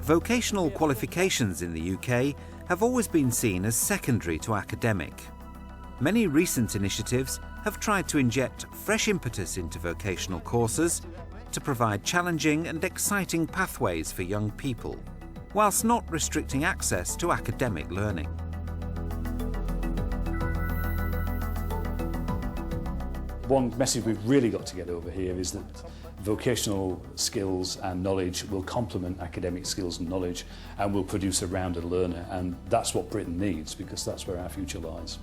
Vocational qualifications in the UK have always been seen as secondary to academic. Many recent initiatives have tried to inject fresh impetus into vocational courses to provide challenging and exciting pathways for young people, whilst not restricting access to academic learning. One message we've really got to get over here is that vocational skills and knowledge will complement academic skills and knowledge and will produce a rounded learner, and that's what Britain needs, because that's where our future lies.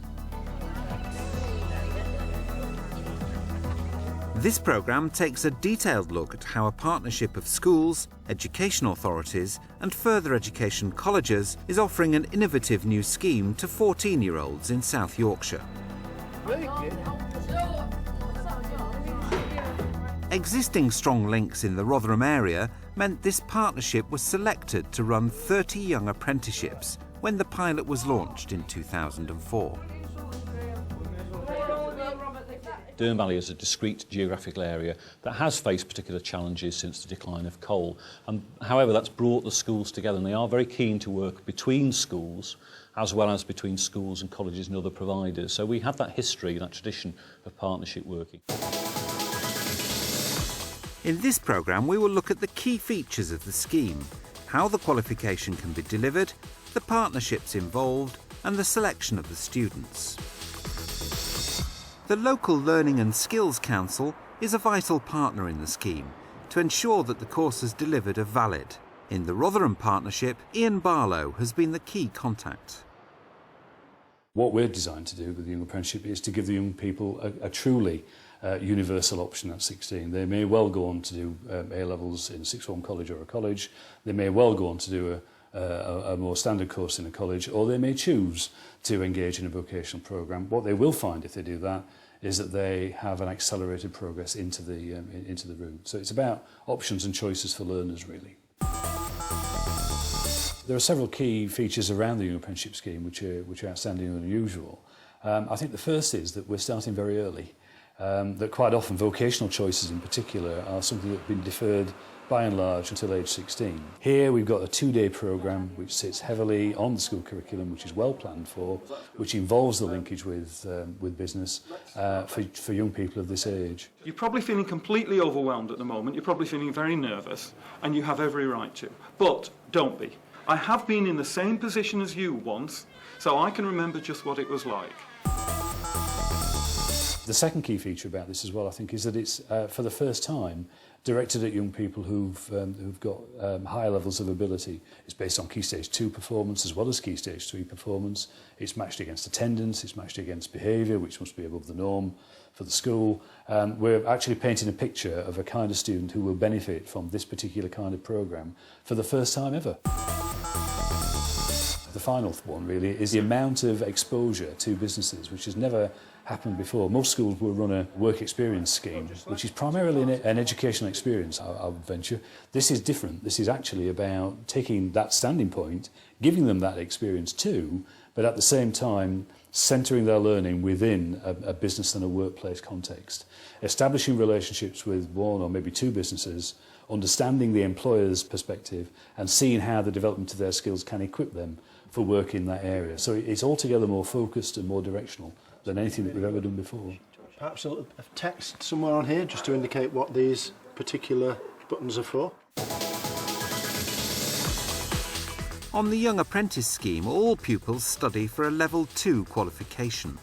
This programme takes a detailed look at how a partnership of schools, education authorities and further education colleges is offering an innovative new scheme to 14-year-olds in South Yorkshire. Existing strong links in the Rotherham area meant this partnership was selected to run 30 young apprenticeships when the pilot was launched in 2004. Dearne Valley is a discrete geographical area that has faced particular challenges since the decline of coal. However, that's brought the schools together, and they are very keen to work between schools as well as between schools and colleges and other providers. So we have that history, that tradition of partnership working. In this programme, we will look at the key features of the scheme, how the qualification can be delivered, the partnerships involved, and the selection of the students. The local Learning and Skills Council is a vital partner in the scheme to ensure that the courses delivered are valid. In the Rotherham partnership, Ian Barlow has been the key contact. What we're designed to do with the Young Apprenticeship is to give the young people a truly universal option at 16. They may well go on to do A-levels in a sixth form college or a college. They may well go on to do a more standard course in a college, or they may choose to engage in a vocational programme. What they will find if they do that is that they have an accelerated progress into the route. So it's about options and choices for learners, really. There are several key features around the Young Apprenticeship Scheme which are outstanding and unusual. I think the first is that we're starting very early. That quite often vocational choices in particular are something that have been deferred by and large until age 16. Here we've got a 2-day programme which sits heavily on the school curriculum, which is well planned for, which involves the linkage with business for young people of this age. You're probably feeling completely overwhelmed at the moment, you're probably feeling very nervous, and you have every right to. But don't be. I have been in the same position as you once, so I can remember just what it was like. The second key feature about this as well, I think, is that it's, for the first time, directed at young people who've got higher levels of ability. It's based on Key Stage 2 performance as well as Key Stage 3 performance. It's matched against attendance, it's matched against behaviour, which must be above the norm for the school. We're actually painting a picture of a kind of student who will benefit from this particular kind of programme for the first time ever. The final one, really, is the amount of exposure to businesses, which has never happened before. Most schools will run a work experience scheme, which is primarily an educational experience, I would venture. This is different. This is actually about taking that standing point, giving them that experience too, but at the same time centering their learning within a business and a workplace context. Establishing relationships with one or maybe two businesses, understanding the employer's perspective and seeing how the development of their skills can equip them for work in that area. So it's altogether more focused and more directional than anything that we've ever done before. Perhaps a text somewhere on here just to indicate what these particular buttons are for. On the Young Apprentice Scheme, all pupils study for a Level 2 qualification.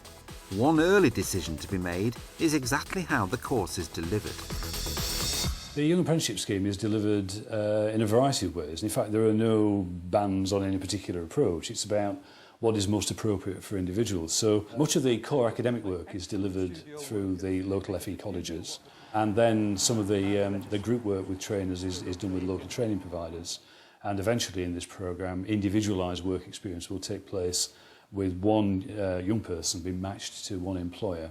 One early decision to be made is exactly how the course is delivered. The Young Apprenticeship Scheme is delivered in a variety of ways. In fact, there are no bans on any particular approach. It's about what is most appropriate for individuals. So much of the core academic work is delivered through the local FE colleges, and then some of the group work with trainers is done with local training providers. And eventually in this programme, individualised work experience will take place with one young person being matched to one employer.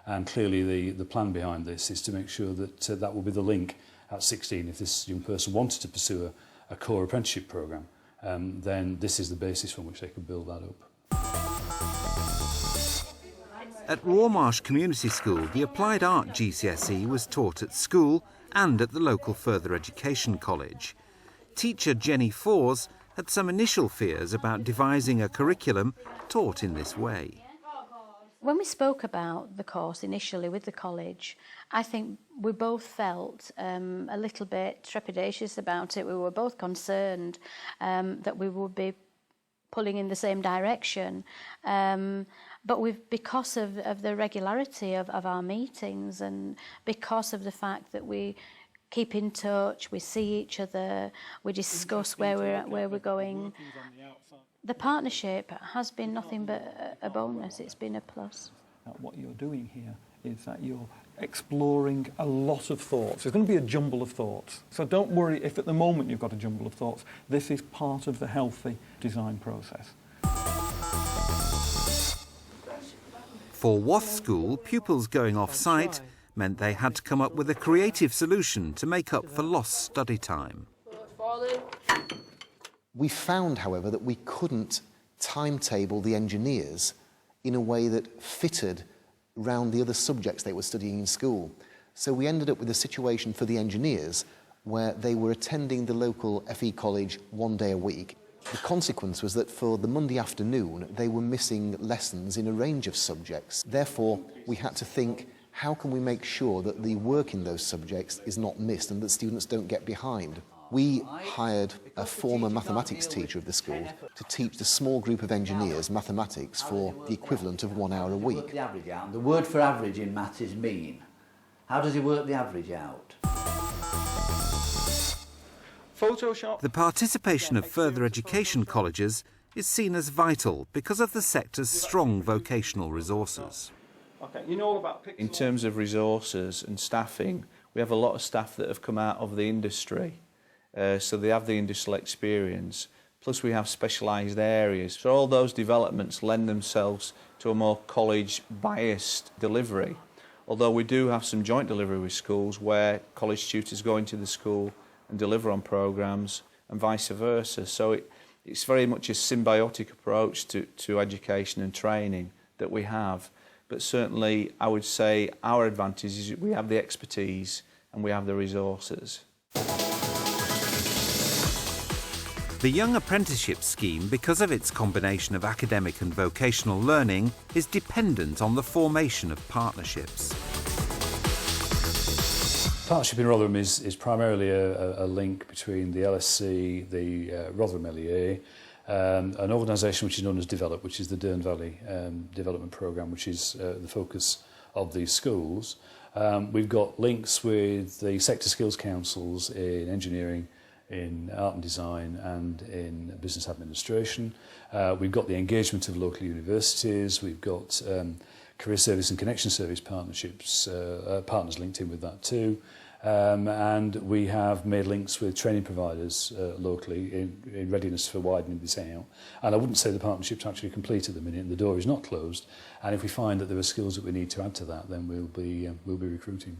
And clearly the plan behind this is to make sure that that will be the link at 16. If this young person wanted to pursue a core apprenticeship programme, then this is the basis from which they could build that up. At Raw Community School, the Applied Art GCSE was taught at school and at the local further education college. Teacher Jenny Fors had some initial fears about devising a curriculum taught in this way. When we spoke about the course initially with the college, I think we both felt a little bit trepidatious about it. We were both concerned that we would be pulling in the same direction. But because of the regularity of our meetings and because of the fact that we keep in touch, we see each other, we discuss where we're going. The partnership has been nothing but a bonus. It's been a plus. What you're doing here is that you're exploring a lot of thoughts. There's going to be a jumble of thoughts. So don't worry if at the moment you've got a jumble of thoughts. This is part of the healthy design process. For Wath School, pupils going off-site meant they had to come up with a creative solution to make up for lost study time. We found, however, that we couldn't timetable the engineers in a way that fitted around the other subjects they were studying in school. So we ended up with a situation for the engineers where they were attending the local FE college one day a week. The consequence was that for the Monday afternoon, they were missing lessons in a range of subjects. Therefore, we had to think, how can we make sure that the work in those subjects is not missed and that students don't get behind? We hired a former mathematics teacher of the school to teach the small group of engineers mathematics for the equivalent of 1 hour a week. The average out. The word for average in maths is mean. How does he work the average out? Photoshop. The participation of further education colleges is seen as vital because of the sector's strong vocational resources. Okay, you know all about pixels. In terms of resources and staffing, we have a lot of staff that have come out of the industry, so they have the industrial experience. Plus we have specialised areas. So all those developments lend themselves to a more college-biased delivery. Although we do have some joint delivery with schools where college tutors go into the school and deliver on programmes and vice versa. So it's very much a symbiotic approach to education and training that we have. But certainly I would say our advantage is we have the expertise and we have the resources. The Young Apprenticeship Scheme, because of its combination of academic and vocational learning, is dependent on the formation of partnerships. Partnership in Rotherham is primarily a link between the LSC, the Rotherham LEA, an organisation which is known as Develop, which is the Dearne Valley Development Programme, which is the focus of these schools. We've got links with the sector skills councils in engineering, in art and design and in business administration. We've got the engagement of local universities. We've got career service and connection service partnerships, partners linked in with that too. And we have made links with training providers locally in readiness for widening this out. And I wouldn't say the partnership's actually complete at the minute, and the door is not closed. And if we find that there are skills that we need to add to that, then we'll be recruiting.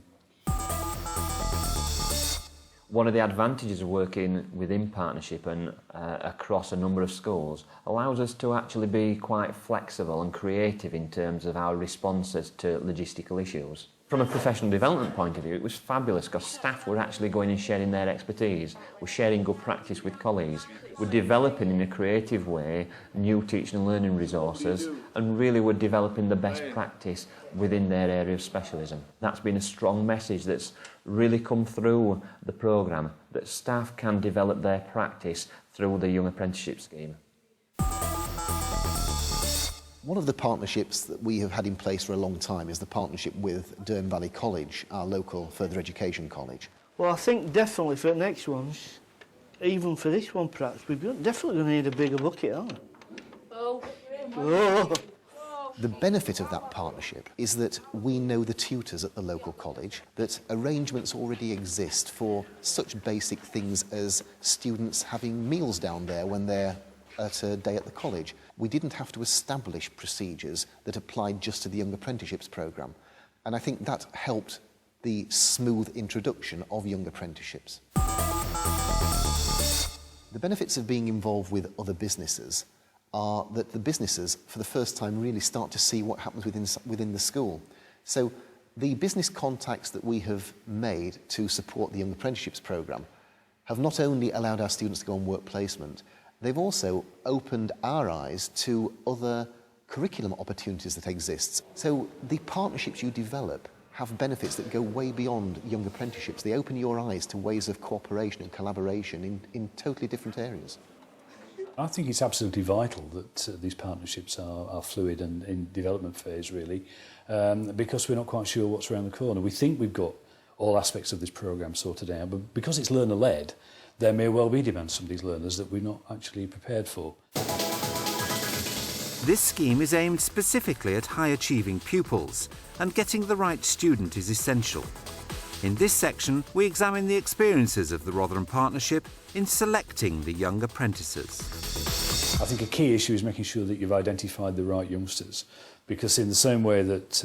One of the advantages of working within partnership and across a number of schools allows us to actually be quite flexible and creative in terms of our responses to logistical issues. From a professional development point of view, it was fabulous because staff were actually going and sharing their expertise, were sharing good practice with colleagues, were developing in a creative way new teaching and learning resources, and really were developing the best practice within their area of specialism. That's been a strong message that's really come through the programme, that staff can develop their practice through the Young Apprenticeship Scheme. One of the partnerships that we have had in place for a long time is the partnership with Dearne Valley College, our local further education college. Well, I think definitely for the next ones, even for this one perhaps, we're definitely going to need a bigger bucket, aren't we? Oh. The benefit of that partnership is that we know the tutors at the local college, that arrangements already exist for such basic things as students having meals down there when they're at a day at the college. We didn't have to establish procedures that applied just to the Young Apprenticeships programme, and I think that helped the smooth introduction of young apprenticeships. The benefits of being involved with other businesses are that the businesses, for the first time, really start to see what happens within the school. So the business contacts that we have made to support the Young Apprenticeships programme have not only allowed our students to go on work placement, they've also opened our eyes to other curriculum opportunities that exist. So the partnerships you develop have benefits that go way beyond young apprenticeships. They open your eyes to ways of cooperation and collaboration in totally different areas. I think it's absolutely vital that these partnerships are fluid and in development phase, really, because we're not quite sure what's around the corner. We think we've got all aspects of this programme sorted out, but because it's learner-led, there may well be demands from these learners that we're not actually prepared for. This scheme is aimed specifically at high-achieving pupils, and getting the right student is essential. In this section, we examine the experiences of the Rotherham Partnership in selecting the young apprentices. I think a key issue is making sure that you've identified the right youngsters, because in the same way that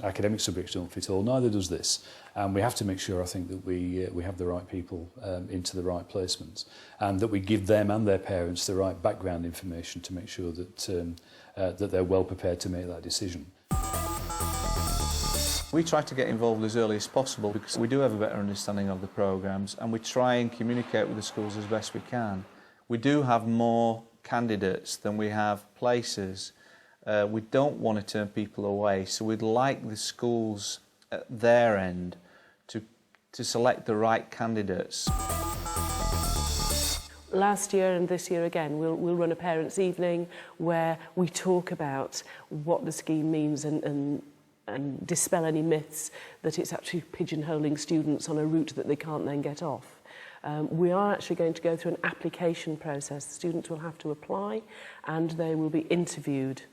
academic subjects don't fit all, neither does this. And we have to make sure, I think, that we have the right people into the right placements, and that we give them and their parents the right background information to make sure that, that they're well prepared to make that decision. We try to get involved as early as possible because we do have a better understanding of the programmes, and we try and communicate with the schools as best we can. We do have more candidates than we have places. We don't want to turn people away, so we'd like the schools at their end to select the right candidates. Last year and this year again, we'll run a parents' evening where we talk about what the scheme means and dispel any myths that it's actually pigeonholing students on a route that they can't then get off. We are actually going to go through an application process. The students will have to apply and they will be interviewed,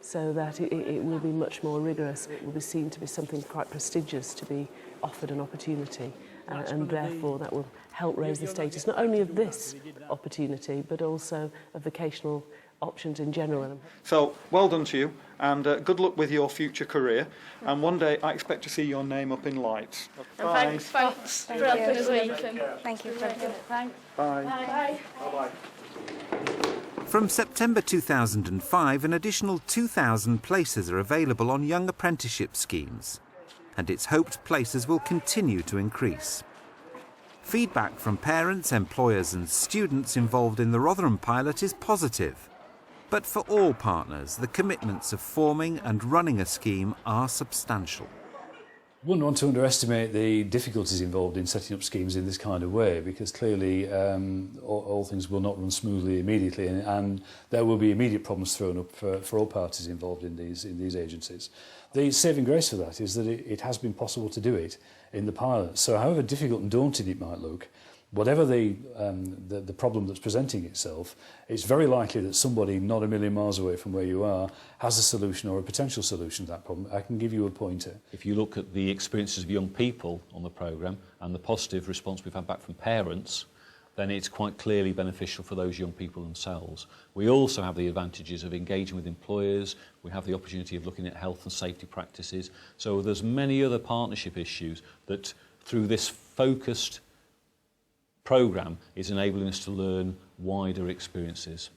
so that it will be much more rigorous. It will be seen to be something quite prestigious to be offered an opportunity, and therefore that will help raise the status not only of this opportunity but also of vocational options in general. So, well done to you, and good luck with your future career, and one day I expect to see your name up in lights. Bye. Thanks for helping us, Ethan. Thank you. Thanks. Bye. Bye. Bye-bye. From September 2005, an additional 2,000 places are available on young apprenticeship schemes, and it's hoped places will continue to increase. Feedback from parents, employers and students involved in the Rotherham pilot is positive. But for all partners, the commitments of forming and running a scheme are substantial. I wouldn't want to underestimate the difficulties involved in setting up schemes in this kind of way, because clearly all things will not run smoothly immediately, and there will be immediate problems thrown up for all parties involved in these agencies. The saving grace for that is that it has been possible to do it in the pilot. So however difficult and daunting it might look, whatever the problem that's presenting itself, it's very likely that somebody not a million miles away from where you are has a solution or a potential solution to that problem. I can give you a pointer. If you look at the experiences of young people on the programme and the positive response we've had back from parents, then it's quite clearly beneficial for those young people themselves. We also have the advantages of engaging with employers. We have the opportunity of looking at health and safety practices. So there's many other partnership issues that through this focused programme is enabling us to learn wider experiences.